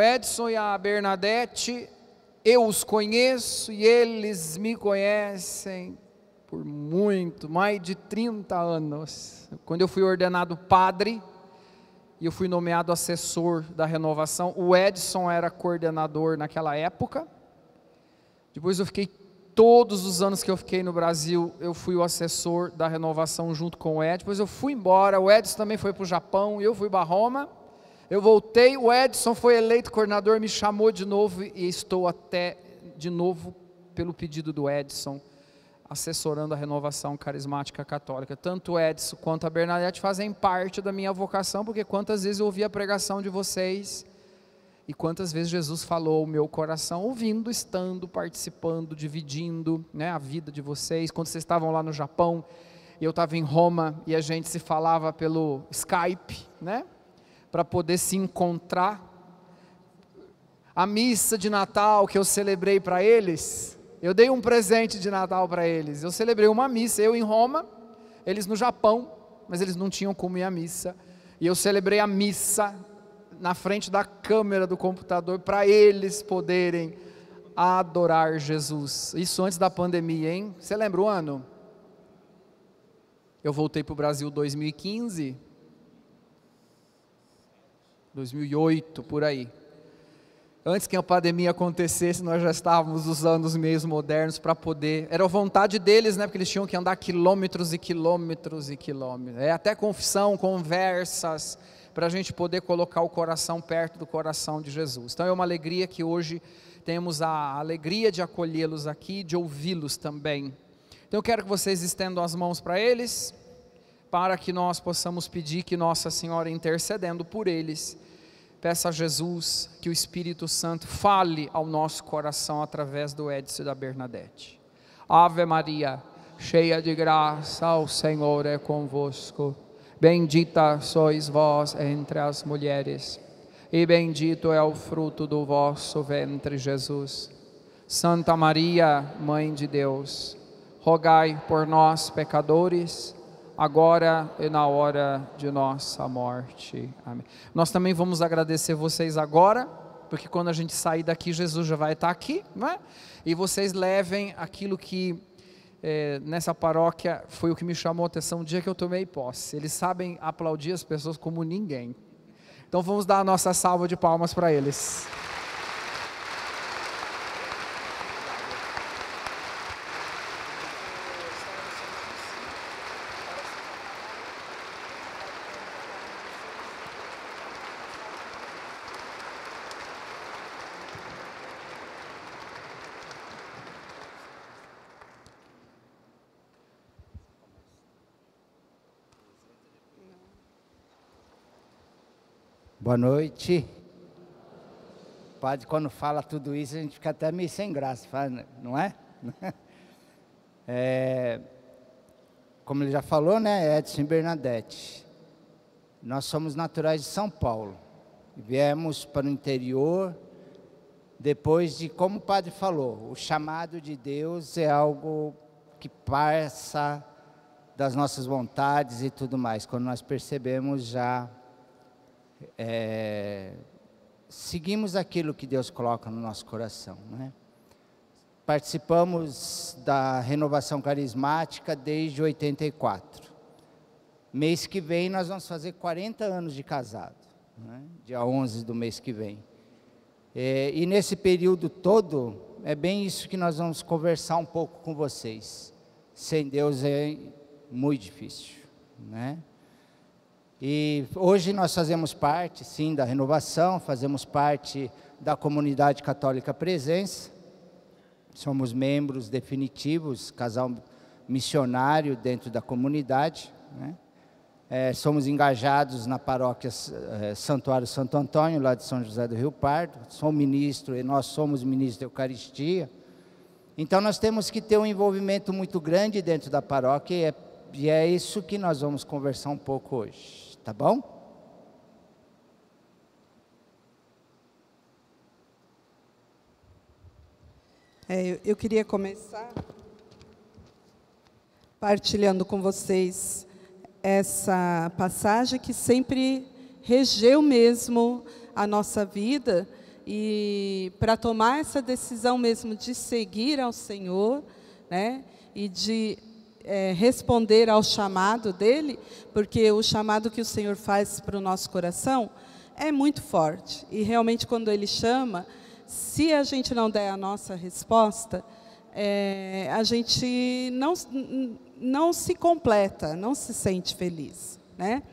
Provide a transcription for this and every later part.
Edson e a Bernadette, eu os conheço e eles me conhecem por mais de 30 anos. Quando eu fui ordenado padre e eu fui nomeado assessor da renovação, o Edson era coordenador naquela época. Depois eu fiquei, todos os anos que eu fiquei no Brasil, eu fui o assessor da renovação junto com o Edson. Depois eu fui embora, o Edson também foi para o Japão, eu fui para Roma. Eu voltei, o Edson foi eleito coordenador, me chamou de novo e estou até de novo, pelo pedido do Edson, assessorando a renovação carismática católica. Tanto o Edson quanto a Bernadette fazem parte da minha vocação, porque quantas vezes eu ouvi a pregação de vocês e quantas vezes Jesus falou ao meu coração, ouvindo, estando, participando, dividindo, né, a vida de vocês. Quando vocês estavam lá no Japão, e eu estava em Roma, e a gente se falava pelo Skype, né, para poder se encontrar. A missa de Natal que eu celebrei para eles, eu dei um presente de Natal para eles. Eu celebrei uma missa, eu em Roma, eles no Japão, mas eles não tinham como ir à missa. E eu celebrei a missa na frente da câmera do computador para eles poderem adorar Jesus. Isso antes da pandemia, hein? Você lembra o ano? Eu voltei para o Brasil em 2015, 2008, por aí. Antes que a pandemia acontecesse, nós já estávamos usando os meios modernos para poder... Era a vontade deles, né? Porque eles tinham que andar quilômetros e quilômetros e quilômetros. Até confissão, conversas, para a gente poder colocar o coração perto do coração de Jesus. Então é uma alegria que hoje temos a alegria de acolhê-los aqui, de ouvi-los também. Então eu quero que vocês estendam as mãos para eles, para que nós possamos pedir que Nossa Senhora, intercedendo por eles, peça a Jesus que o Espírito Santo fale ao nosso coração através do Edson e da Bernadette. Ave Maria, cheia de graça, o Senhor é convosco. Bendita sois vós entre as mulheres, e bendito é o fruto do vosso ventre, Jesus. Santa Maria, Mãe de Deus, rogai por nós, pecadores, agora e na hora de nossa morte. Amém. Nós também vamos agradecer vocês agora, porque quando a gente sair daqui, Jesus já vai estar aqui, não é? E vocês levem aquilo que nessa paróquia foi o que me chamou a atenção o dia que eu tomei posse. Eles sabem aplaudir as pessoas como ninguém. Então vamos dar a nossa salva de palmas para eles. Boa noite. O padre, quando fala tudo isso, a gente fica até meio sem graça, não é? Como ele já falou, né, Edson e Bernadette, nós somos naturais de São Paulo, viemos para o interior, depois de, como o padre falou, o chamado de Deus é algo que passa das nossas vontades e tudo mais, quando nós percebemos já... seguimos aquilo que Deus coloca no nosso coração, né? Participamos da renovação carismática desde 84. Mês que vem nós vamos fazer 40 anos de casado, né? Dia 11 do mês que vem. E nesse período todo, é bem isso que nós vamos conversar um pouco com vocês. Sem Deus é muito difícil, né? E hoje nós fazemos parte, sim, da renovação, fazemos parte da comunidade católica Presença, somos membros definitivos, casal missionário dentro da comunidade, né? Somos engajados na paróquia Santuário Santo Antônio, lá de São José do Rio Pardo, sou ministro e nós somos ministros da Eucaristia. Então nós temos que ter um envolvimento muito grande dentro da paróquia e é isso que nós vamos conversar um pouco hoje. Tá bom? Eu queria começar partilhando com vocês essa passagem que sempre regeu mesmo a nossa vida e para tomar essa decisão mesmo de seguir ao Senhor, né, e de responder ao chamado dele, porque o chamado que o Senhor faz para o nosso coração é muito forte. E realmente quando Ele chama, se a gente não der a nossa resposta, a gente não se completa, não se sente feliz, né?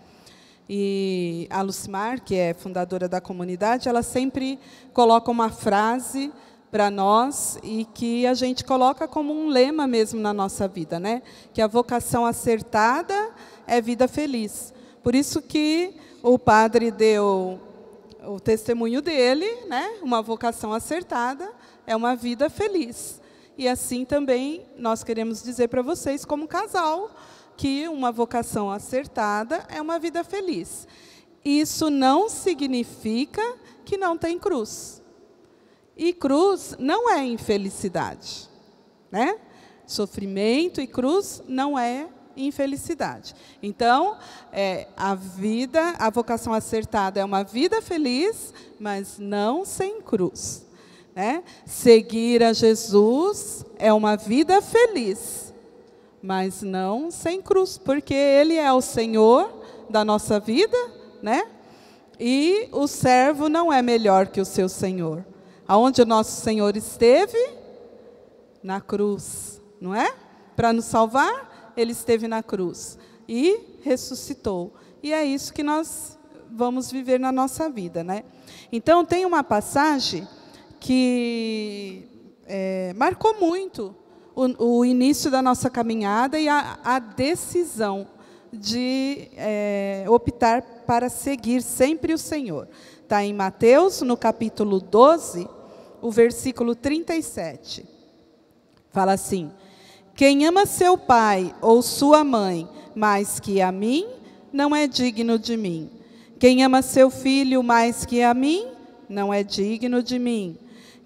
E a Lucimar, que é fundadora da comunidade, ela sempre coloca uma frase para nós e que a gente coloca como um lema mesmo na nossa vida, né? Que a vocação acertada é vida feliz. Por isso que o padre deu o testemunho dele, né? Uma vocação acertada é uma vida feliz. E assim também nós queremos dizer para vocês, como casal, que uma vocação acertada é uma vida feliz. Isso não significa que não tem cruz. E cruz não é infelicidade, né? Sofrimento e cruz não é infelicidade. Então, a vocação acertada é uma vida feliz, mas não sem cruz, né? Seguir a Jesus é uma vida feliz, mas não sem cruz, porque Ele é o Senhor da nossa vida, né? E o servo não é melhor que o seu Senhor. Aonde o nosso Senhor esteve? Na cruz, não é? Para nos salvar, Ele esteve na cruz e ressuscitou. E é isso que nós vamos viver na nossa vida, né? Então, tem uma passagem que marcou muito o início da nossa caminhada e a decisão de optar para seguir sempre o Senhor. Está em Mateus, no capítulo 12, o versículo 37. Fala assim: quem ama seu pai ou sua mãe mais que a mim, não é digno de mim. Quem ama seu filho mais que a mim, não é digno de mim.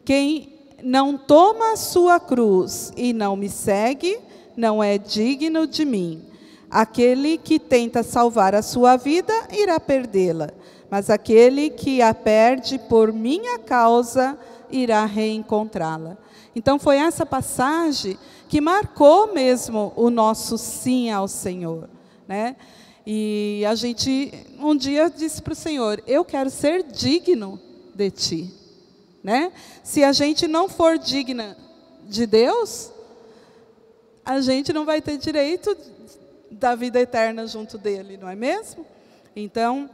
Quem não toma a sua cruz e não me segue, não é digno de mim. Aquele que tenta salvar a sua vida, irá perdê-la. Mas aquele que a perde por minha causa, irá reencontrá-la. Então, foi essa passagem que marcou mesmo o nosso sim ao Senhor, né? E a gente, um dia, disse para o Senhor: eu quero ser digno de Ti, né? Se a gente não for digna de Deus, a gente não vai ter direito da vida eterna junto dEle, não é mesmo? Então,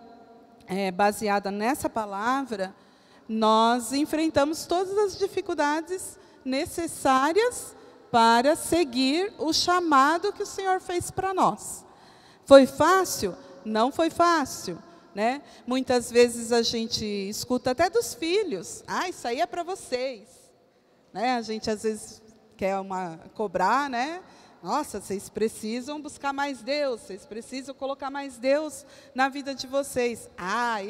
baseada nessa palavra, nós enfrentamos todas as dificuldades necessárias para seguir o chamado que o Senhor fez para nós. Foi fácil? Não foi fácil, né? Muitas vezes a gente escuta até dos filhos: isso aí é para vocês, né? A gente às vezes quer cobrar, né? Nossa, vocês precisam buscar mais Deus, vocês precisam colocar mais Deus na vida de vocês.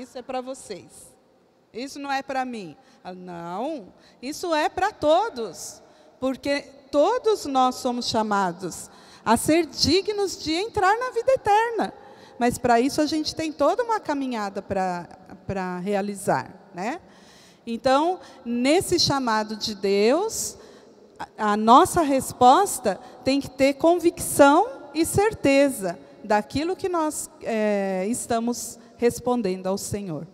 Isso é para vocês. Isso não é para mim. Não, isso é para todos, porque todos nós somos chamados a ser dignos de entrar na vida eterna. Mas para isso a gente tem toda uma caminhada para realizar, né? Então, nesse chamado de Deus, a nossa resposta tem que ter convicção e certeza daquilo que nós estamos respondendo ao Senhor.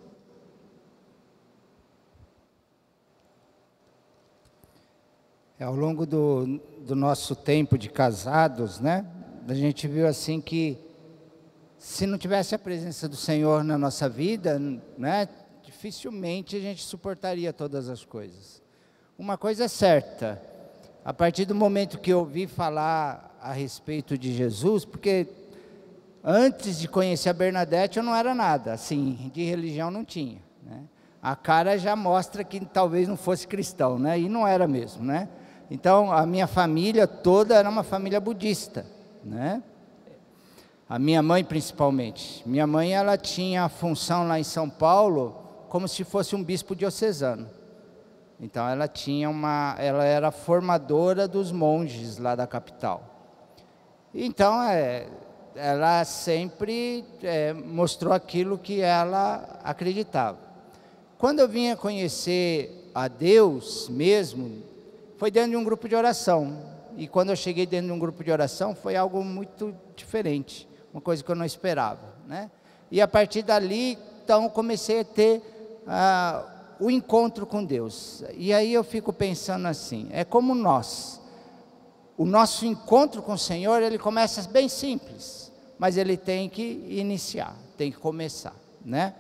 Ao longo do nosso tempo de casados, né, a gente viu assim que, se não tivesse a presença do Senhor na nossa vida, né, dificilmente a gente suportaria todas as coisas. Uma coisa é certa: a partir do momento que eu ouvi falar a respeito de Jesus, porque antes de conhecer a Bernadette eu não era nada, assim, de religião não tinha, né? A cara já mostra que talvez não fosse cristão, né? E não era mesmo, né? Então, a minha família toda era uma família budista, né? A minha mãe, principalmente. Minha mãe, ela tinha a função lá em São Paulo como se fosse um bispo diocesano. Então, ela era formadora dos monges lá da capital. Então, ela sempre mostrou aquilo que ela acreditava. Quando eu vim a conhecer a Deus mesmo, foi dentro de um grupo de oração. E quando eu cheguei dentro de um grupo de oração, foi algo muito diferente, uma coisa que eu não esperava, né? E a partir dali, então, comecei a ter o encontro com Deus. E aí eu fico pensando assim, é como nós. O nosso encontro com o Senhor, ele começa bem simples, mas ele tem que iniciar, tem que começar, né?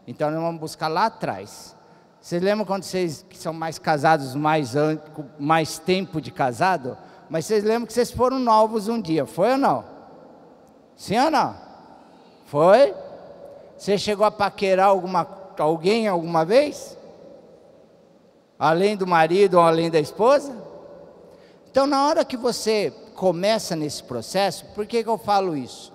Então nós vamos buscar lá atrás. Vocês lembram quando vocês que são mais casados, mais tempo de casado? Mas vocês lembram que vocês foram novos um dia, foi ou não? Sim ou não? Foi? Você chegou a paquerar alguém alguma vez? Além do marido ou além da esposa? Então, na hora que você começa nesse processo, por que eu falo isso?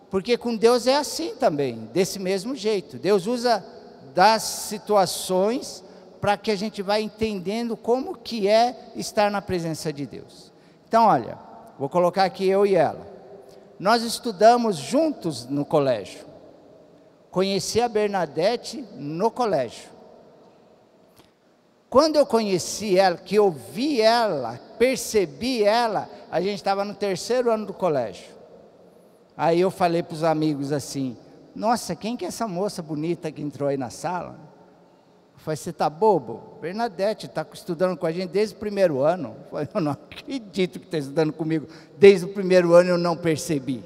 Porque com Deus é assim também, desse mesmo jeito. Deus usa das situações para que a gente vá entendendo como que é estar na presença de Deus. Então, olha, vou colocar aqui eu e ela. Nós estudamos juntos no colégio. Conheci a Bernadette no colégio. Quando eu conheci ela, que eu vi ela, percebi ela, a gente estava no 3º ano do colégio. Aí eu falei para os amigos assim, nossa, quem que é essa moça bonita que entrou aí na sala? Eu falei, você está bobo? Bernadette está estudando com a gente desde o 1º ano. Eu falei, eu não acredito que está estudando comigo desde o 1º ano e eu não percebi.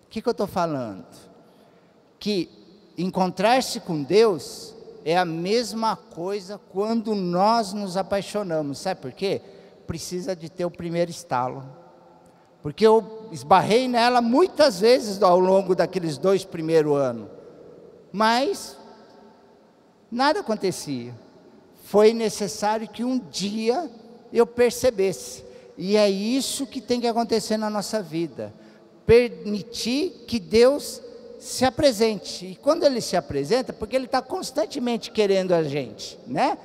O que eu estou falando? Que encontrar-se com Deus é a mesma coisa quando nós nos apaixonamos. Sabe por quê? Precisa de ter o primeiro estalo. Porque eu esbarrei nela muitas vezes ao longo daqueles 2 primeiros anos. Mas nada acontecia. Foi necessário que um dia eu percebesse. E é isso que tem que acontecer na nossa vida. Permitir que Deus se apresente. E quando Ele se apresenta, porque Ele está constantemente querendo a gente, né?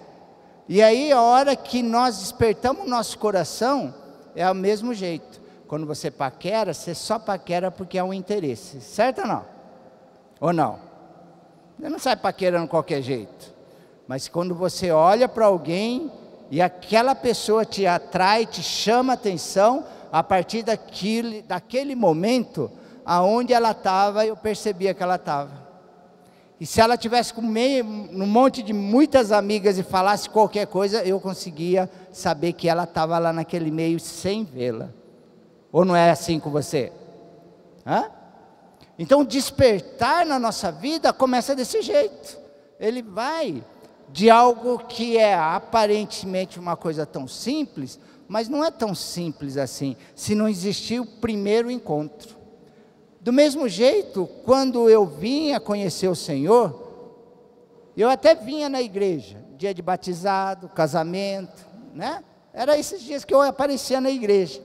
E aí a hora que nós despertamos o nosso coração, é ao mesmo jeito. Quando você paquera, você só paquera porque é um interesse, certo ou não? Ou não? Você não sai paquerando de qualquer jeito. Mas quando você olha para alguém e aquela pessoa te atrai, te chama a atenção, a partir daquele momento, aonde ela estava, eu percebia que ela estava. E se ela tivesse num monte de muitas amigas e falasse qualquer coisa, eu conseguia saber que ela estava lá naquele meio sem vê-la. Ou não é assim com você? Hã? Então, despertar na nossa vida começa desse jeito. Ele vai de algo que é aparentemente uma coisa tão simples, mas não é tão simples assim, se não existir o primeiro encontro. Do mesmo jeito, quando eu vinha conhecer o Senhor, eu até vinha na igreja, dia de batizado, casamento, né? Era esses dias que eu aparecia na igreja.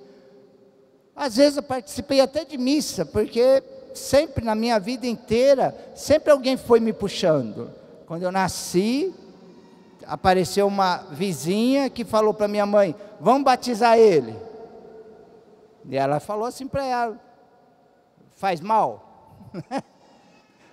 Às vezes eu participei até de missa, porque sempre na minha vida inteira, sempre alguém foi me puxando. Quando eu nasci, apareceu uma vizinha que falou para minha mãe, vamos batizar ele. E ela falou assim para ela, faz mal? Eu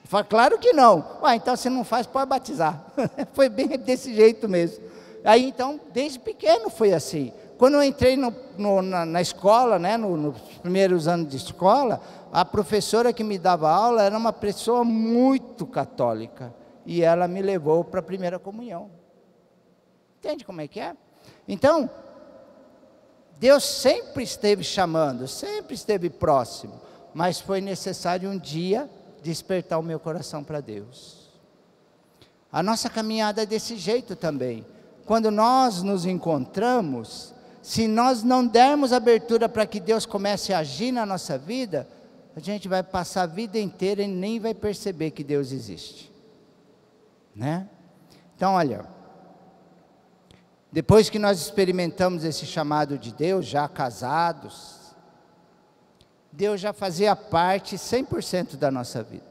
falei, claro que não. Então se não faz, pode batizar. Foi bem desse jeito mesmo. Aí então, desde pequeno foi assim. Quando eu entrei na escola, né, nos primeiros anos de escola, a professora que me dava aula era uma pessoa muito católica. E ela me levou para a primeira comunhão. Entende como é que é? Então, Deus sempre esteve chamando, sempre esteve próximo. Mas foi necessário um dia despertar o meu coração para Deus. A nossa caminhada é desse jeito também. Quando nós nos encontramos, se nós não dermos abertura para que Deus comece a agir na nossa vida, a gente vai passar a vida inteira e nem vai perceber que Deus existe, né? Então, olha, depois que nós experimentamos esse chamado de Deus, já casados, Deus já fazia parte 100% da nossa vida.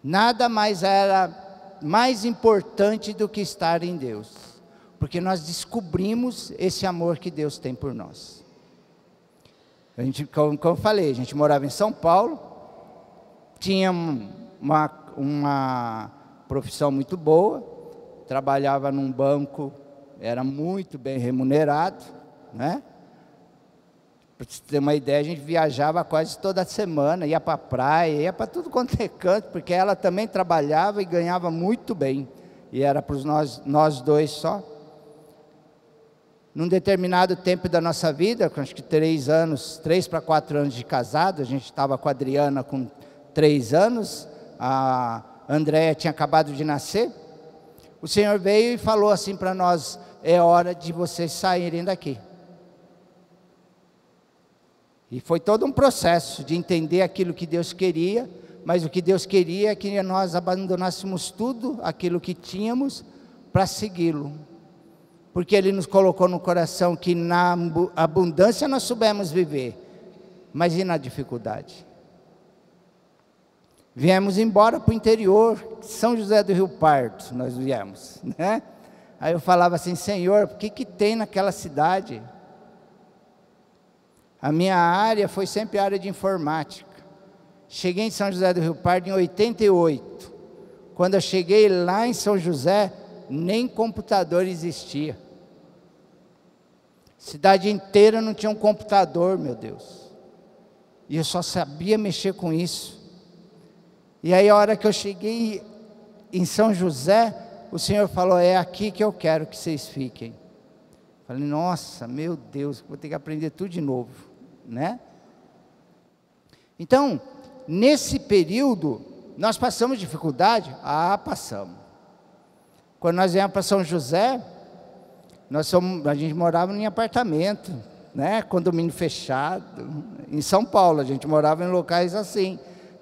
Nada mais era mais importante do que estar em Deus, porque nós descobrimos esse amor que Deus tem por nós. Como eu falei, a gente morava em São Paulo, tinha uma profissão muito boa, trabalhava num banco, era muito bem remunerado, né? Para você ter uma ideia, a gente viajava quase toda semana, ia para a praia, ia para tudo quanto é canto, porque ela também trabalhava e ganhava muito bem, e era para nós dois só. Num determinado tempo da nossa vida, acho que 3 para 4 anos de casado, a gente estava com a Adriana com 3 anos, a Andréia tinha acabado de nascer, o Senhor veio e falou assim para nós: é hora de vocês saírem daqui. E foi todo um processo de entender aquilo que Deus queria, mas o que Deus queria é que nós abandonássemos tudo aquilo que tínhamos para segui-lo. Porque Ele nos colocou no coração que na abundância nós soubemos viver, mas e na dificuldade? Viemos embora para o interior, São José do Rio Pardo, nós viemos, né? Aí eu falava assim: Senhor, o que tem naquela cidade? A minha área foi sempre a área de informática. Cheguei em São José do Rio Pardo em 88. Quando eu cheguei lá em São José, nem computador existia. Cidade inteira não tinha um computador, meu Deus. E eu só sabia mexer com isso. E aí a hora que eu cheguei em São José, o Senhor falou: é aqui que eu quero que vocês fiquem. Falei: nossa, meu Deus, vou ter que aprender tudo de novo, né? Então, nesse período, nós passamos dificuldade? Passamos. Quando nós viemos para São José, a gente morava em apartamento, né? Condomínio fechado. Em São Paulo, a gente morava em locais assim.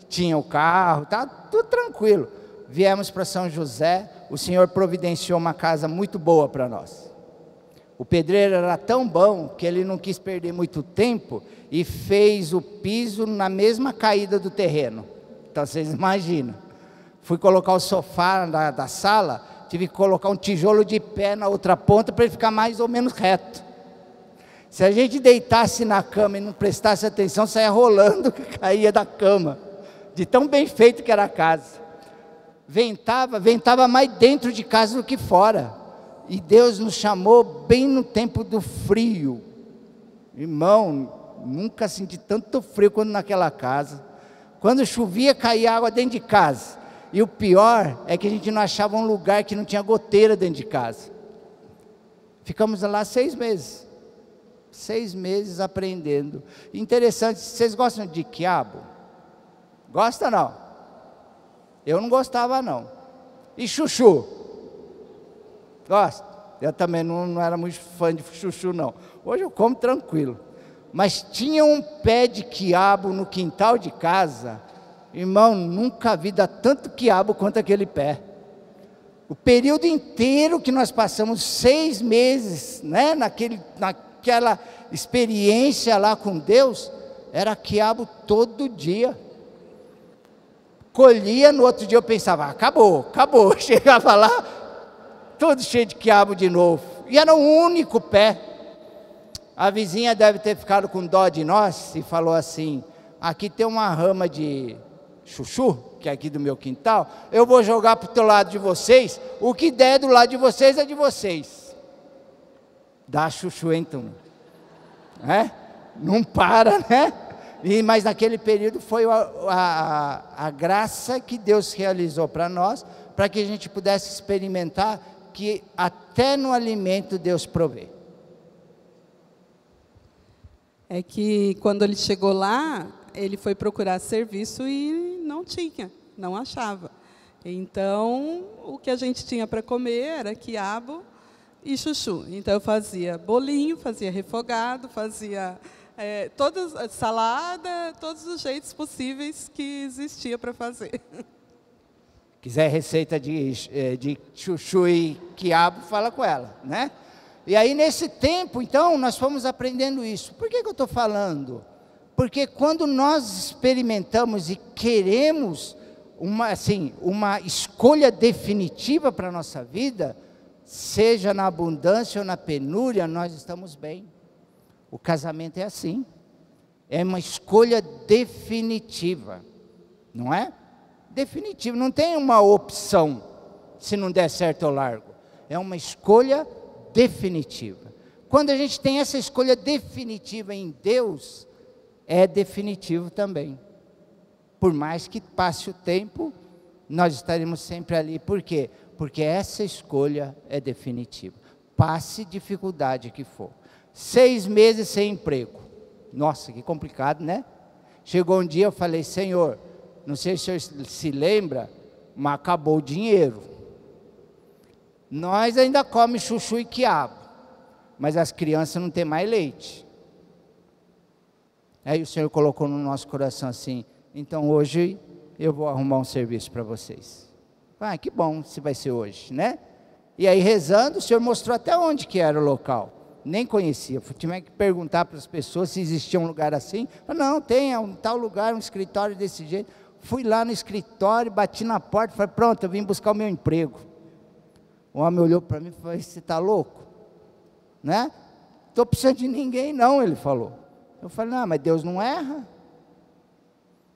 Tinha o carro, estava tudo tranquilo. Viemos para São José, o Senhor providenciou uma casa muito boa para nós. O pedreiro era tão bom que ele não quis perder muito tempo e fez o piso na mesma caída do terreno. Então vocês imaginam. Fui colocar o sofá da sala, tive que colocar um tijolo de pé na outra ponta para ele ficar mais ou menos reto. Se a gente deitasse na cama e não prestasse atenção, saia rolando, caía da cama, de tão bem feito que era a casa. Ventava mais dentro de casa do que fora. E Deus nos chamou bem no tempo do frio. Irmão, nunca senti tanto frio quanto naquela casa. Quando chovia, caía água dentro de casa. E o pior é que a gente não achava um lugar que não tinha goteira dentro de casa. Ficamos lá 6 meses. 6 meses aprendendo. Interessante, vocês gostam de quiabo? Gosta não? Eu não gostava não. E chuchu? Gosto. Eu também não era muito fã de chuchu não. Hoje eu como tranquilo. Mas tinha um pé de quiabo no quintal de casa. Irmão, nunca vi dar tanto quiabo quanto aquele pé. O período inteiro que nós passamos 6 meses, né, naquela experiência lá com Deus, era quiabo todo dia. Colhia, no outro dia eu pensava: acabou. Chegava lá, todo cheio de quiabo de novo. E era um único pé. A vizinha deve ter ficado com dó de nós e falou assim: aqui tem uma rama de chuchu, que é aqui do meu quintal, eu vou jogar para o lado de vocês, o que der do lado de vocês é de vocês. Dá chuchu então, não para, né? Mas naquele período foi a graça que Deus realizou para nós, para que a gente pudesse experimentar que até no alimento Deus provê. É que quando ele chegou lá, ele foi procurar serviço e não achava. Então, o que a gente tinha para comer era quiabo e chuchu. Então, eu fazia bolinho, fazia refogado, fazia salada, todos os jeitos possíveis que existia para fazer. Quiser receita de chuchu e quiabo, fala com ela, né? E aí, nesse tempo, então, nós fomos aprendendo isso. Por que eu estou falando? Porque quando nós experimentamos e queremos uma escolha definitiva para a nossa vida, seja na abundância ou na penúria, nós estamos bem. O casamento é assim. É uma escolha definitiva, não é? definitivo, não tem uma opção, se não der certo eu largo. É uma escolha definitiva. Quando a gente tem essa escolha definitiva em Deus, é definitivo também. Por mais que passe o tempo, nós estaremos sempre ali. Por quê? Porque essa escolha é definitiva. Passe dificuldade que for. 6 meses sem emprego. Nossa, que complicado, né? Chegou um dia, eu falei, Senhor, não sei se o senhor se lembra, mas acabou o dinheiro. Nós ainda comemos chuchu e quiabo, mas as crianças não têm mais leite. Aí o Senhor colocou no nosso coração assim, então hoje eu vou arrumar um serviço para vocês. Ah, que bom se vai ser hoje, né? E aí rezando, o Senhor mostrou até onde que era o local. Nem conhecia, tinha que perguntar para as pessoas se existia um lugar assim. Não, tem um tal lugar, um escritório desse jeito. Fui lá no escritório, bati na porta, falei, pronto, eu vim buscar o meu emprego. O homem olhou para mim e falou, você está louco? Né? Estou precisando de ninguém não, ele falou. Eu falei, não, mas Deus não erra.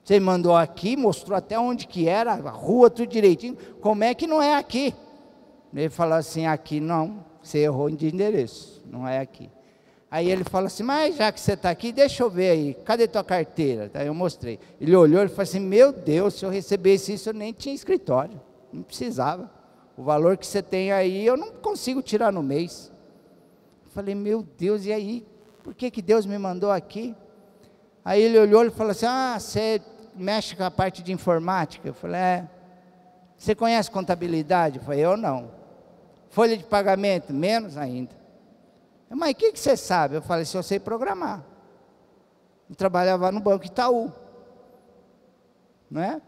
Você mandou aqui, mostrou até onde que era, a rua, tudo direitinho. Como é que não é aqui? Ele falou assim, aqui não, você errou de endereço, não é aqui. Aí ele falou assim, mas já que você está aqui, deixa eu ver aí, cadê tua carteira? Aí eu mostrei. Ele olhou e falou assim, meu Deus, se eu recebesse isso, eu nem tinha escritório, não precisava. O valor que você tem aí, eu não consigo tirar no mês. Eu falei, meu Deus, e aí? Por que Deus me mandou aqui? Aí ele olhou e falou assim, você mexe com a parte de informática? Eu falei, Você conhece contabilidade? Eu falei, eu não. Folha de pagamento? Menos ainda. Mas o que você sabe? Eu falei, se eu sei programar. Eu trabalhava no Banco Itaú. Não é?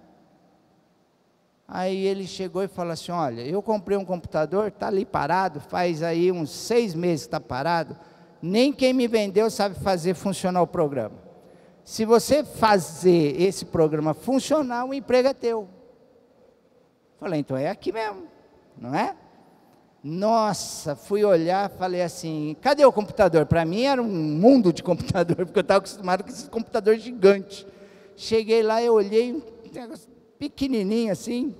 Aí ele chegou e falou assim, olha, eu comprei um computador, está ali parado, faz aí uns 6 meses que está parado, nem quem me vendeu sabe fazer funcionar o programa. Se você fazer esse programa funcionar, o emprego é teu. Falei, então é aqui mesmo, não é? Nossa, fui olhar, falei assim, cadê o computador? Para mim era um mundo de computador, porque eu estava acostumado com esse computador gigante. Cheguei lá, eu olhei, um negócio pequenininho assim,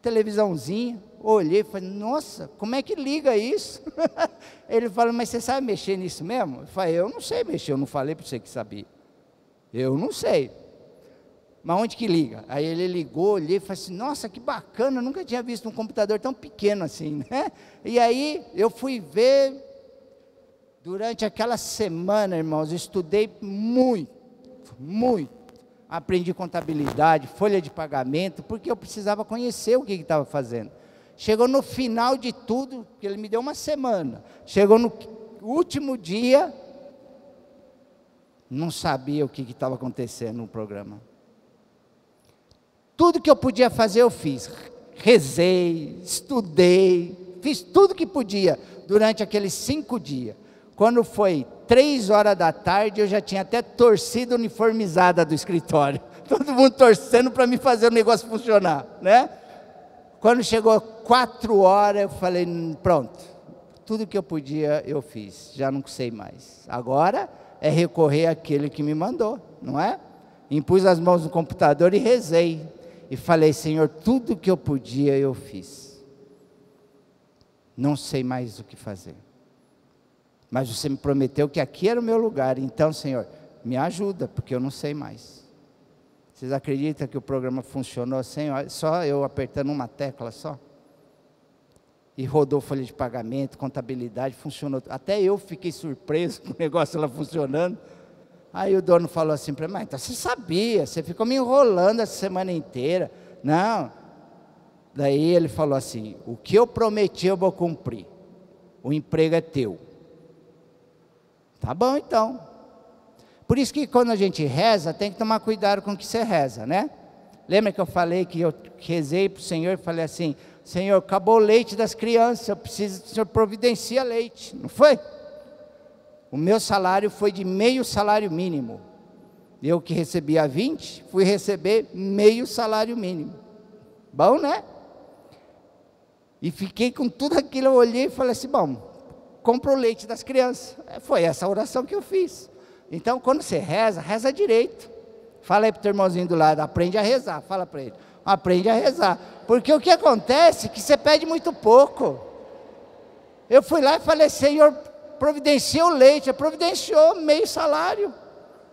televisãozinha, olhei e falei, nossa, como é que liga isso? Ele falou, mas você sabe mexer nisso mesmo? Eu falei, eu não sei mexer, eu não falei para você que sabia. Eu não sei. Mas onde que liga? Aí ele ligou, olhei e falei assim, nossa, que bacana, eu nunca tinha visto um computador tão pequeno assim, né? E aí eu fui ver, durante aquela semana, irmãos, eu estudei muito, aprendi contabilidade, folha de pagamento, porque eu precisava conhecer o que estava fazendo. Chegou no final de tudo, que ele me deu uma semana, chegou no último dia, não sabia o que estava acontecendo no programa. Tudo que eu podia fazer eu fiz, rezei, estudei, fiz tudo que podia, durante aqueles 5 dias. Quando foi 3 horas da tarde, eu já tinha até torcida uniformizada do escritório, todo mundo torcendo para me fazer o negócio funcionar, né? Quando chegou 4 horas, eu falei, pronto, tudo que eu podia eu fiz, já não sei mais. Agora é recorrer àquele que me mandou, não é? Impus as mãos no computador e rezei. E falei, Senhor, tudo que eu podia eu fiz. Não sei mais o que fazer. Mas você me prometeu que aqui era o meu lugar. Então, Senhor, me ajuda, porque eu não sei mais. Vocês acreditam que o programa funcionou sem, só eu apertando uma tecla só? E rodou folha de pagamento, contabilidade, funcionou. Até eu fiquei surpreso com o negócio lá funcionando. Aí o dono falou assim para mim, mas então você sabia, você ficou me enrolando essa semana inteira. Não. Daí ele falou assim, o que eu prometi eu vou cumprir. O emprego é teu. Tá bom então. Por isso que quando a gente reza, tem que tomar cuidado com o que você reza, né? Lembra que eu falei que eu rezei para o Senhor e falei assim, Senhor, acabou o leite das crianças, eu preciso que o Senhor providencia leite. Não foi? O meu salário foi de meio salário mínimo. Eu que recebia 20, fui receber meio salário mínimo. Bom, né? E fiquei com tudo aquilo, eu olhei e falei assim, bom, compra o leite das crianças. Foi essa oração que eu fiz. Então, quando você reza, reza direito. Fala aí para o teu irmãozinho do lado, aprende a rezar. Fala para ele, Aprende a rezar. Porque o que acontece é que você pede muito pouco. Eu fui lá e falei, Senhor, providencia o leite. Providenciou meio salário.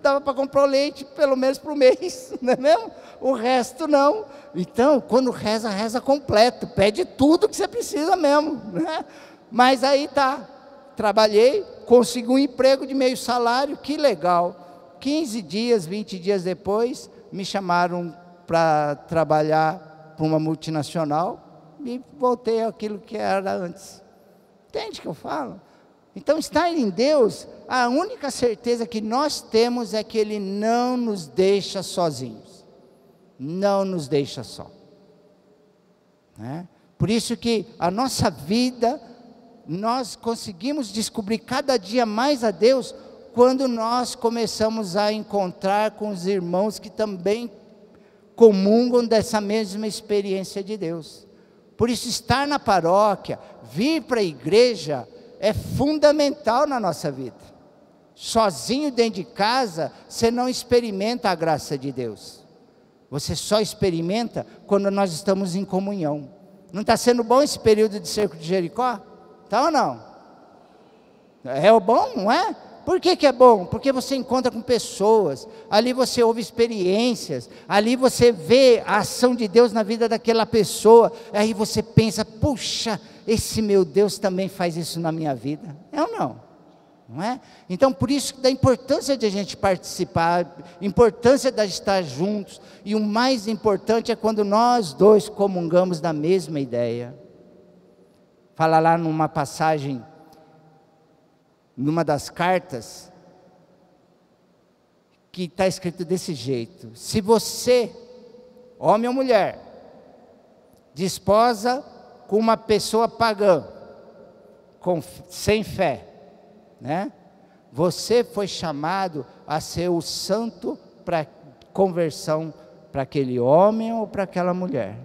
Dava para comprar o leite pelo menos por mês, não é mesmo? O resto não. Então, quando reza, reza completo. Pede tudo que você precisa mesmo, né? Mas aí tá, trabalhei, consegui um emprego de meio salário, que legal. 15 dias, 20 dias depois, me chamaram para trabalhar para uma multinacional e voltei àquilo que era antes. Entende o que eu falo? Então, estar em Deus, a única certeza que nós temos é que Ele não nos deixa sozinhos. Não nos deixa só. Né? Por isso que a nossa vida, nós conseguimos descobrir cada dia mais a Deus, quando nós começamos a encontrar com os irmãos que também comungam dessa mesma experiência de Deus. Por isso, estar na paróquia, vir para a igreja, é fundamental na nossa vida. Sozinho dentro de casa, você não experimenta a graça de Deus. Você só experimenta quando nós estamos em comunhão. Não está sendo bom esse período de cerco de Jericó? Está ou não? É o bom, não é? Por que é bom? Porque você encontra com pessoas, ali você ouve experiências, ali você vê a ação de Deus na vida daquela pessoa, aí você pensa, puxa, esse meu Deus também faz isso na minha vida. É ou não? Não é? Então, por isso da importância de a gente participar, importância de estar juntos, e o mais importante é quando nós dois comungamos da mesma ideia. Fala lá numa passagem, numa das cartas, que está escrito desse jeito: se você, homem ou mulher, desposa com uma pessoa pagã, sem fé, né? Você foi chamado a ser o santo para conversão para aquele homem ou para aquela mulher.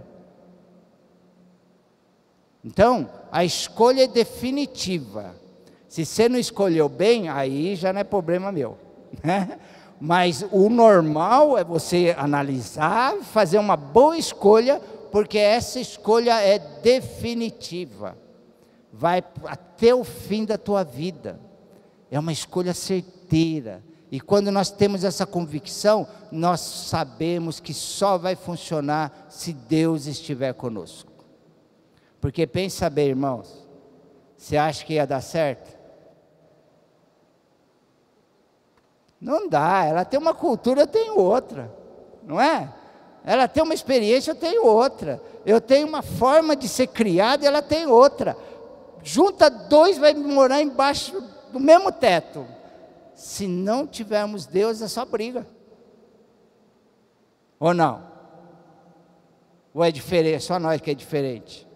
Então, a escolha é definitiva. Se você não escolheu bem, aí já não é problema meu, né? Mas o normal é você analisar, fazer uma boa escolha, porque essa escolha é definitiva. Vai até o fim da tua vida. É uma escolha certeira. E quando nós temos essa convicção, nós sabemos que só vai funcionar se Deus estiver conosco. Porque pensa bem, irmãos, você acha que ia dar certo? Não dá, ela tem uma cultura, eu tenho outra, não é? Ela tem uma experiência, eu tenho outra. Eu tenho uma forma de ser criado e ela tem outra. Junta dois, vai morar embaixo do mesmo teto. Se não tivermos Deus, é só briga. Ou não? Ou é diferente? Só nós que é diferente.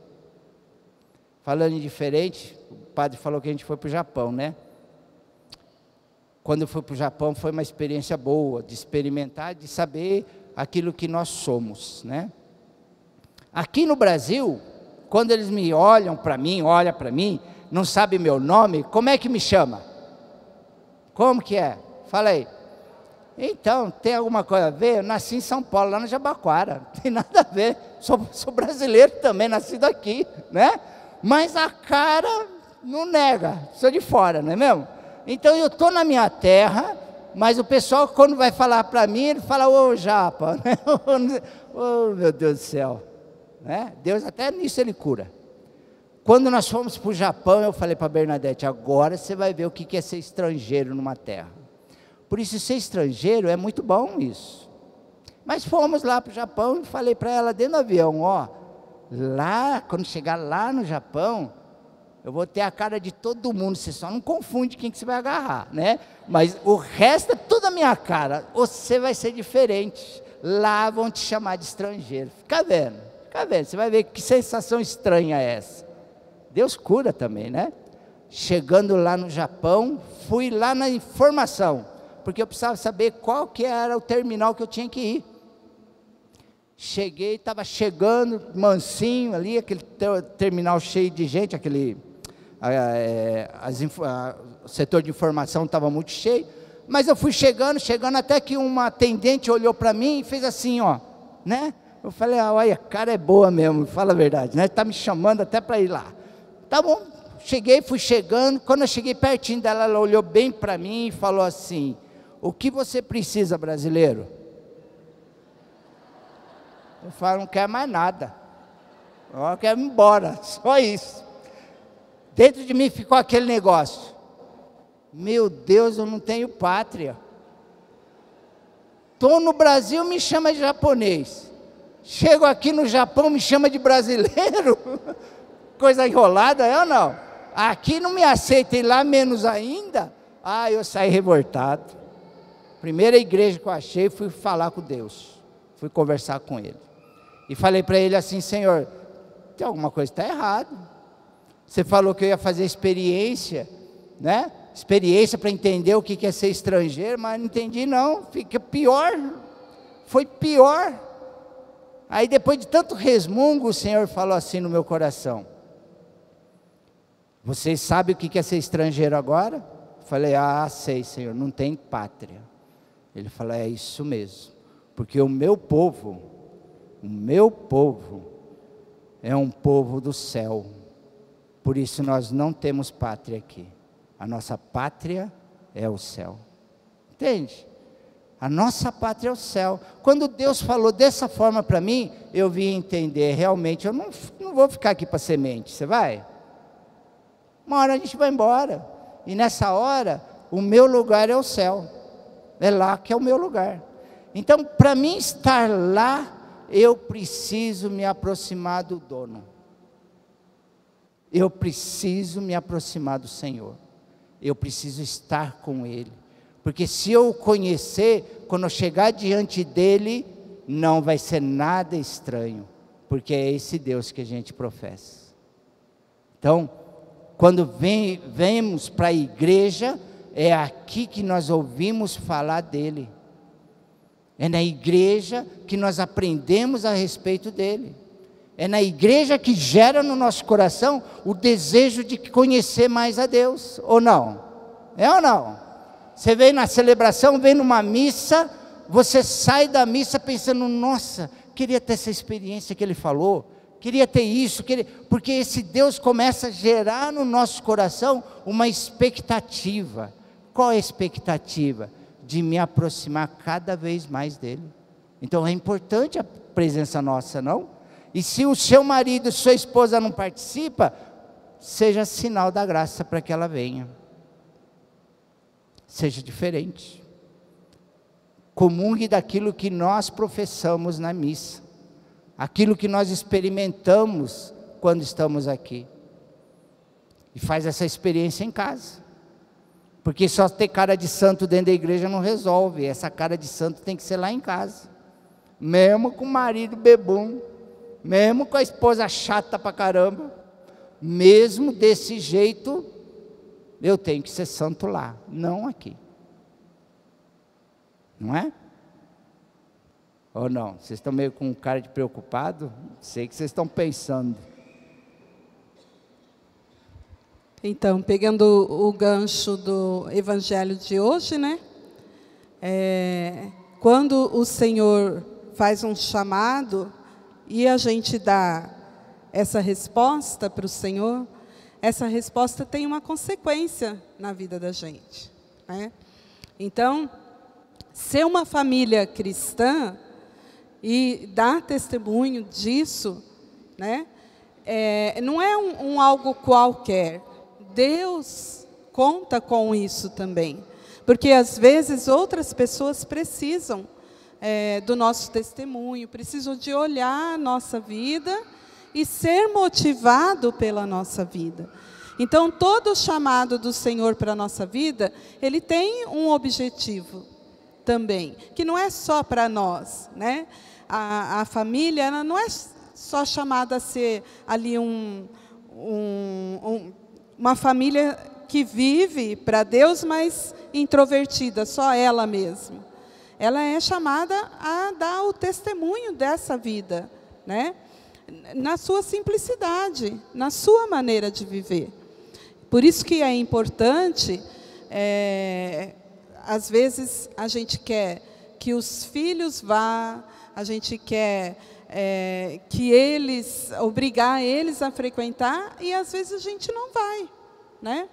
Falando em diferente, o padre falou que a gente foi para o Japão, né? Quando eu fui para o Japão, foi uma experiência boa, de experimentar, de saber aquilo que nós somos, né? Aqui no Brasil, quando eles me olham para mim, não sabe meu nome, como é que me chama? Como que é? Fala aí. Então, tem alguma coisa a ver? Eu nasci em São Paulo, lá no Jabaquara, não tem nada a ver, sou brasileiro também, nascido aqui, né? Mas a cara não nega, sou de fora, não é mesmo? Então eu estou na minha terra, mas o pessoal quando vai falar para mim, ele fala, ô japa, né? Oh meu Deus do céu, né? Deus até nisso ele cura. Quando nós fomos para o Japão, eu falei para Bernadette, agora você vai ver o que é ser estrangeiro numa terra. Por isso ser estrangeiro é muito bom isso. Mas fomos lá para o Japão e falei para ela dentro do avião, ó, lá, quando chegar lá no Japão, eu vou ter a cara de todo mundo, você só não confunde quem que você vai agarrar, né? Mas o resto é tudo a minha cara, você vai ser diferente, lá vão te chamar de estrangeiro, fica vendo, você vai ver que sensação estranha é essa. Deus cura também, né? Chegando lá no Japão, fui lá na informação, porque eu precisava saber qual que era o terminal que eu tinha que ir. Cheguei, estava chegando, mansinho ali, aquele terminal cheio de gente, o setor de informação estava muito cheio, mas eu fui chegando até que uma atendente olhou para mim e fez assim, ó, né? Eu falei, olha, a cara é boa mesmo, fala a verdade, né? Está me chamando até para ir lá. Tá bom, fui chegando, quando eu cheguei pertinho dela, ela olhou bem para mim e falou assim, o que você precisa, brasileiro? Eu falo, não quero mais nada, eu quero ir embora, só isso. Dentro de mim ficou aquele negócio, meu Deus, eu não tenho pátria. Estou no Brasil, me chama de japonês. Chego aqui no Japão, me chama de brasileiro. Coisa enrolada, é ou não? Aqui não me aceita e lá menos ainda. Eu saí revoltado. Primeira igreja que eu achei, fui falar com Deus. Fui conversar com Ele. E falei para Ele assim, Senhor, tem alguma coisa que está errada. Você falou que eu ia fazer experiência, né? Experiência para entender o que é ser estrangeiro, mas não entendi não. Fica pior. Foi pior. Aí depois de tanto resmungo, o Senhor falou assim no meu coração, vocês sabem o que é ser estrangeiro agora? Eu falei, sei, Senhor, não tem pátria. Ele falou, é isso mesmo, porque o meu povo é um povo do céu, por isso nós não temos pátria aqui, a nossa pátria é o céu, entende? A nossa pátria é o céu. Quando Deus falou dessa forma para mim, eu vim entender, realmente, eu não vou ficar aqui para semente, você vai? Uma hora a gente vai embora, e nessa hora, o meu lugar é o céu, é lá que é o meu lugar. Então, para mim estar lá, eu preciso me aproximar do dono, eu preciso me aproximar do Senhor, eu preciso estar com Ele, porque se eu o conhecer, quando eu chegar diante dEle, não vai ser nada estranho, porque é esse Deus que a gente professa. Então, quando vemos para a igreja, é aqui que nós ouvimos falar dEle, é na igreja que nós aprendemos a respeito dEle, é na igreja que gera no nosso coração o desejo de conhecer mais a Deus, ou não? É ou não? Você vem na celebração, vem numa missa, você sai da missa pensando, nossa, queria ter essa experiência que ele falou, queria ter isso, porque esse Deus começa a gerar no nosso coração uma expectativa. Qual é a expectativa? De me aproximar cada vez mais dele. Então é importante a presença nossa, não? E se o seu marido, sua esposa não participa, seja sinal da graça para que ela venha. Seja diferente, comungue daquilo que nós professamos na missa, aquilo que nós experimentamos quando estamos aqui, e faz essa experiência em casa, porque só ter cara de santo dentro da igreja não resolve, essa cara de santo tem que ser lá em casa, mesmo com o marido bebum, mesmo com a esposa chata pra caramba, mesmo desse jeito, eu tenho que ser santo lá, não aqui. Não é? Ou não? Vocês estão meio com cara de preocupado? Sei que vocês estão pensando. Então, pegando o gancho do evangelho de hoje, né? Quando o Senhor faz um chamado e a gente dá essa resposta para o Senhor, essa resposta tem uma consequência na vida da gente, né? Então, ser uma família cristã e dar testemunho disso, né? Não é algo qualquer. Deus conta com isso também, porque às vezes outras pessoas precisam do nosso testemunho, precisam de olhar a nossa vida e ser motivado pela nossa vida. Então, todo o chamado do Senhor para a nossa vida, ele tem um objetivo também, que não é só para nós, né? A família, ela não é só chamada a ser ali uma família que vive para Deus, mas introvertida, só ela mesma. Ela é chamada a dar o testemunho dessa vida, né? Na sua simplicidade, na sua maneira de viver. Por isso que é importante, às vezes a gente quer que os filhos vá, a gente quer que eles, obrigar eles a frequentar, e às vezes a gente não vai, né?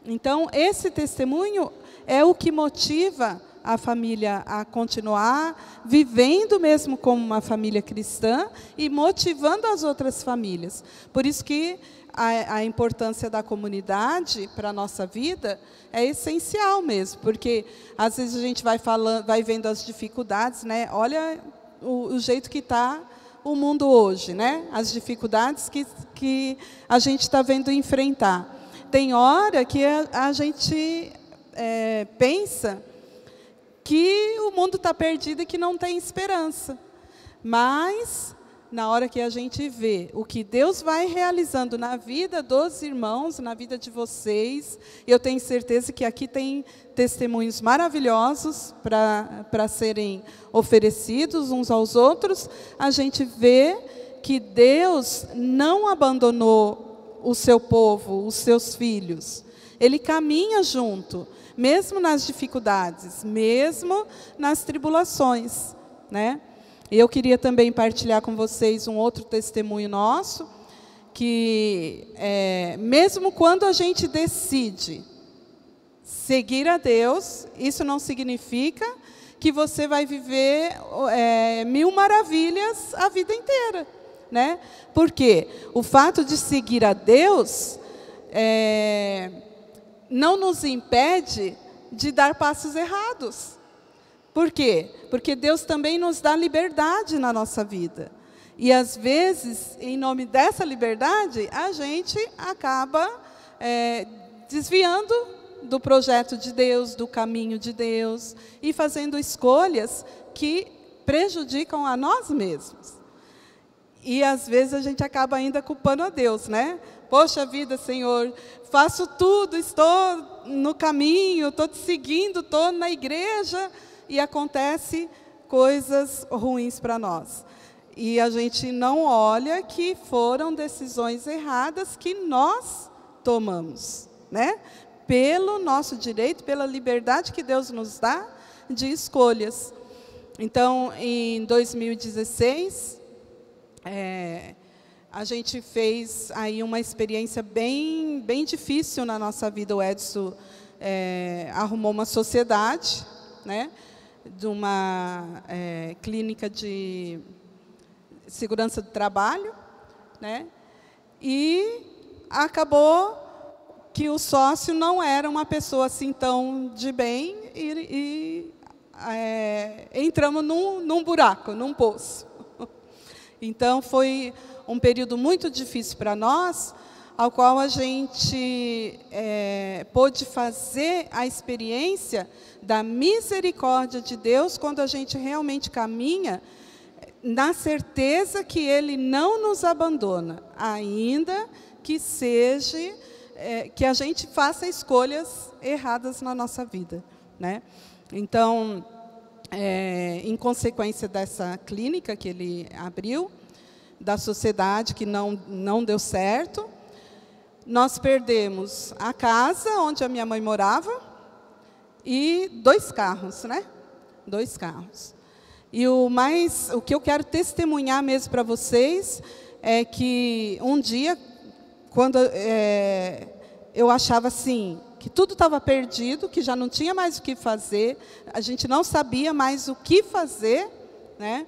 Então, esse testemunho é o que motiva a família a continuar vivendo mesmo como uma família cristã e motivando as outras famílias. Por isso que a importância da comunidade para a nossa vida é essencial mesmo, porque às vezes a gente vai vendo as dificuldades, né? Olha o jeito que está o mundo hoje, né? As dificuldades que a gente está vendo enfrentar. Tem hora que a gente pensa que o mundo está perdido e que não tem esperança. Mas, na hora que a gente vê o que Deus vai realizando na vida dos irmãos, na vida de vocês, eu tenho certeza que aqui tem testemunhos maravilhosos para serem oferecidos uns aos outros, a gente vê que Deus não abandonou o seu povo, os seus filhos. Ele caminha junto, mesmo nas dificuldades, mesmo nas tribulações, né? E eu queria também partilhar com vocês um outro testemunho nosso, que mesmo quando a gente decide seguir a Deus, isso não significa que você vai viver 1000 maravilhas a vida inteira, né? Porque o fato de seguir a Deus não nos impede de dar passos errados. Por quê? Porque Deus também nos dá liberdade na nossa vida. E, às vezes, em nome dessa liberdade, a gente acaba desviando do projeto de Deus, do caminho de Deus, e fazendo escolhas que prejudicam a nós mesmos. E, às vezes, a gente acaba ainda culpando a Deus, né? Poxa vida, Senhor, faço tudo, estou no caminho, estou te seguindo, estou na igreja, e acontece coisas ruins para nós. E a gente não olha que foram decisões erradas que nós tomamos, né? Pelo nosso direito, pela liberdade que Deus nos dá de escolhas. Então, em 2016, a gente fez aí uma experiência bem difícil na nossa vida. O Edson arrumou uma sociedade, né, de uma clínica de segurança do trabalho, né, e acabou que o sócio não era uma pessoa assim tão de bem, e entramos num buraco, num poço. Então, foi um período muito difícil para nós, ao qual a gente pôde fazer a experiência da misericórdia de Deus, quando a gente realmente caminha na certeza que Ele não nos abandona, ainda que seja que a gente faça escolhas erradas na nossa vida, né? Então, em consequência dessa clínica que ele abriu, da sociedade que não deu certo, nós perdemos a casa onde a minha mãe morava e 2 carros, né? 2 carros. E o que eu quero testemunhar mesmo para vocês é que um dia, quando eu achava assim, que tudo estava perdido, que já não tinha mais o que fazer, a gente não sabia mais o que fazer, né?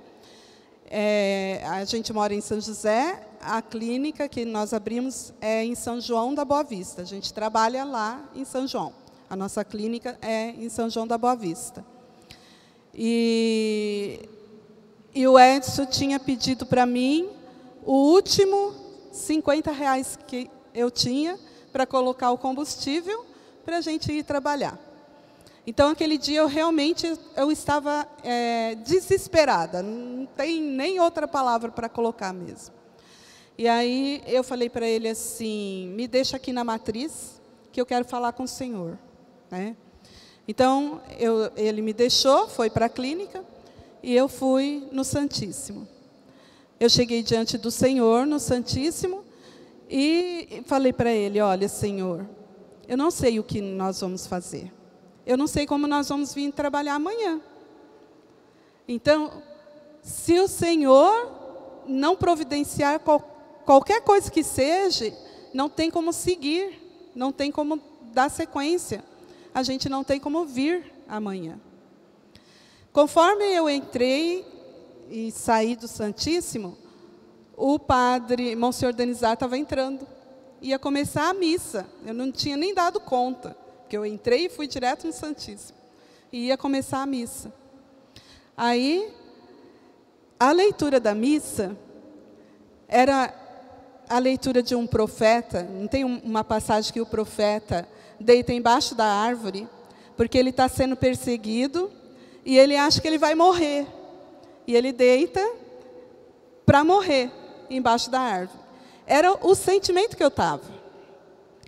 A gente mora em São José, a clínica que nós abrimos é em São João da Boa Vista. A gente trabalha lá em São João. A nossa clínica é em São João da Boa Vista. E o Edson tinha pedido para mim o último R$50 que eu tinha para colocar o combustível para a gente ir trabalhar. Então, aquele dia, eu estava desesperada, não tem nem outra palavra para colocar mesmo. E aí, eu falei para ele assim, me deixa aqui na matriz, que eu quero falar com o Senhor, né? Então, ele me deixou, foi para a clínica, e eu fui no Santíssimo. Eu cheguei diante do Senhor, no Santíssimo, e falei para ele, olha, Senhor, eu não sei o que nós vamos fazer. Eu não sei como nós vamos vir trabalhar amanhã. Então, se o Senhor não providenciar qualquer coisa que seja, não tem como seguir, não tem como dar sequência. A gente não tem como vir amanhã. Conforme eu entrei e saí do Santíssimo, o padre Monsenhor Denizar estava entrando. Ia começar a missa. Eu não tinha nem dado conta, porque eu entrei e fui direto no Santíssimo. E ia começar a missa. Aí, a leitura da missa era a leitura de um profeta. Não tem uma passagem que o profeta deita embaixo da árvore, porque ele está sendo perseguido e ele acha que ele vai morrer. E ele deita para morrer embaixo da árvore. Era o sentimento que eu estava.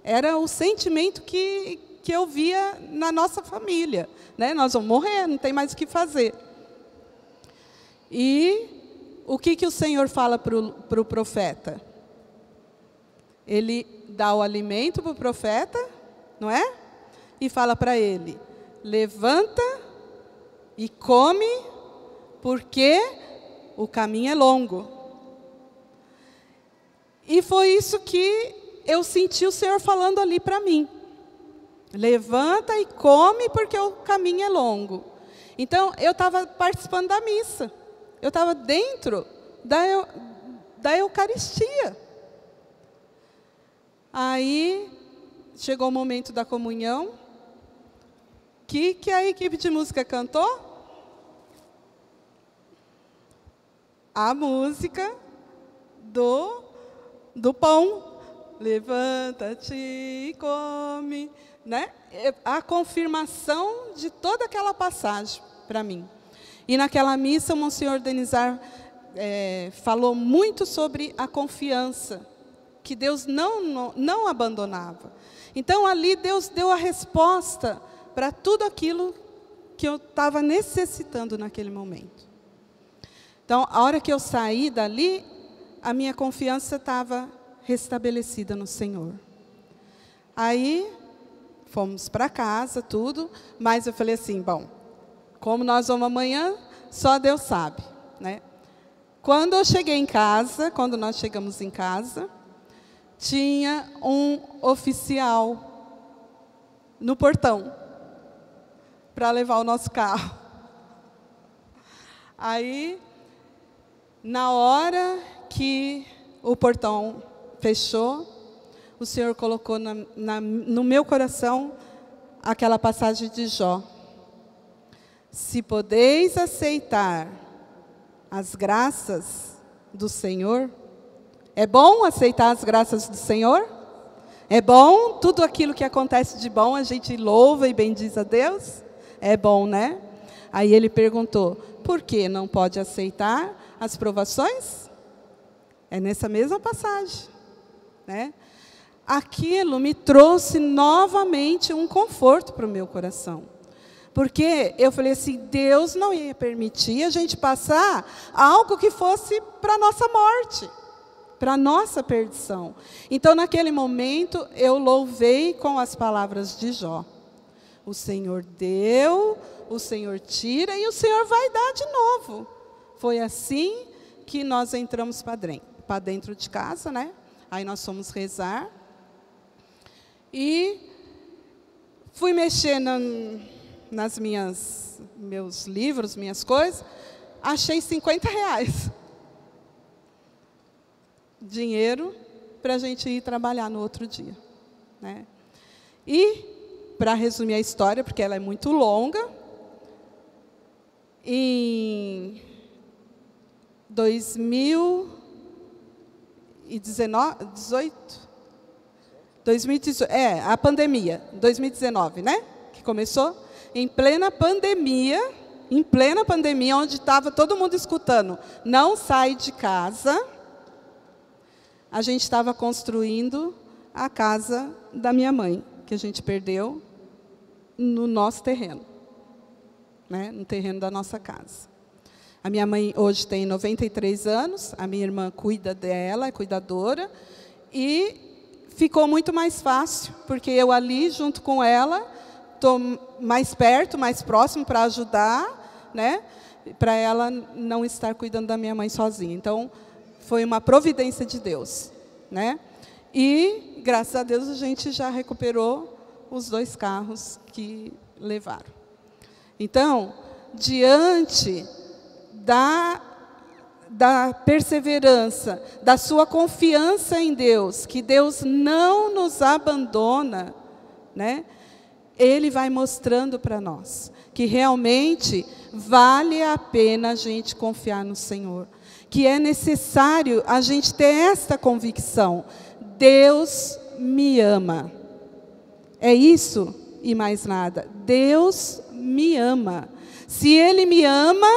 Era o sentimento que eu via na nossa família. Né? Nós vamos morrer, não tem mais o que fazer. E o que o Senhor fala para o profeta? Ele dá o alimento para o profeta, não é? E fala para ele, levanta e come, porque o caminho é longo. E foi isso que eu senti o Senhor falando ali para mim. Levanta e come, porque o caminho é longo. Então, eu estava participando da missa. Eu estava dentro da Eucaristia. Aí, chegou o momento da comunhão. Que a equipe de música cantou? A música do pão. Levanta-te e come. Né? A confirmação de toda aquela passagem para mim. E naquela missa, o Monsenhor Denizar falou muito sobre a confiança, que Deus não abandonava. Então, ali, Deus deu a resposta para tudo aquilo que eu estava necessitando naquele momento. Então, a hora que eu saí dali, a minha confiança estava restabelecida no Senhor. Aí, fomos para casa, tudo, mas eu falei assim, bom, como nós vamos amanhã, só Deus sabe, né? Quando eu cheguei em casa, quando nós chegamos em casa, tinha um oficial no portão para levar o nosso carro. Aí, na hora que o portão fechou, o Senhor colocou no meu coração aquela passagem de Jó. Se podeis aceitar as graças do Senhor, é bom aceitar as graças do Senhor? É bom tudo aquilo que acontece de bom, a gente louva e bendiz a Deus? É bom, né? Aí ele perguntou, por que não pode aceitar as provações? É nessa mesma passagem, né? Aquilo me trouxe novamente um conforto para o meu coração. Porque eu falei assim, Deus não ia permitir a gente passar algo que fosse para a nossa morte, para a nossa perdição. Então, naquele momento, eu louvei com as palavras de Jó. O Senhor deu, o Senhor tira e o Senhor vai dar de novo. Foi assim que nós entramos para dentro de casa, né? Aí nós fomos rezar. E fui mexer nas meus livros, minhas coisas, achei R$50. Dinheiro para a gente ir trabalhar no outro dia. Né? E, para resumir a história, porque ela é muito longa, em 2018, a pandemia, 2019, né? Que começou em plena pandemia, onde estava todo mundo escutando, não sai de casa. A gente estava construindo a casa da minha mãe, que a gente perdeu no nosso terreno, né? No terreno da nossa casa. A minha mãe hoje tem 93 anos, a minha irmã cuida dela, é cuidadora, e ficou muito mais fácil, porque eu ali, junto com ela, estou mais perto, mais próximo para ajudar, né? para ela não estar cuidando da minha mãe sozinha. Então, foi uma providência de Deus, né? E, graças a Deus, a gente já recuperou os 2 carros que levaram. Então, diante da perseverança, da sua confiança em Deus, que Deus não nos abandona, né? Ele vai mostrando para nós que realmente vale a pena a gente confiar no Senhor, que é necessário a gente ter esta convicção: Deus me ama. É isso e mais nada. Deus me ama. Se Ele me ama,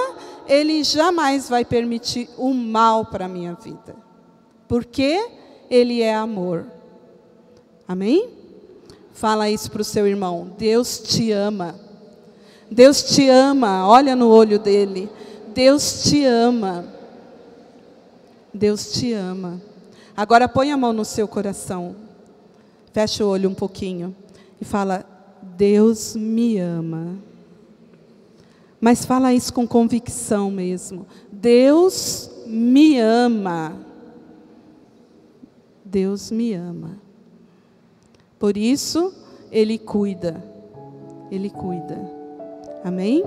Ele jamais vai permitir o mal para a minha vida, porque Ele é amor. Amém? Fala isso para o seu irmão: Deus te ama. Deus te ama, olha no olho dele. Deus te ama. Deus te ama. Agora põe a mão no seu coração. Fecha o olho um pouquinho e fala: Deus me ama. Mas fala isso com convicção mesmo. Deus me ama. Deus me ama. Por isso, Ele cuida. Ele cuida. Amém?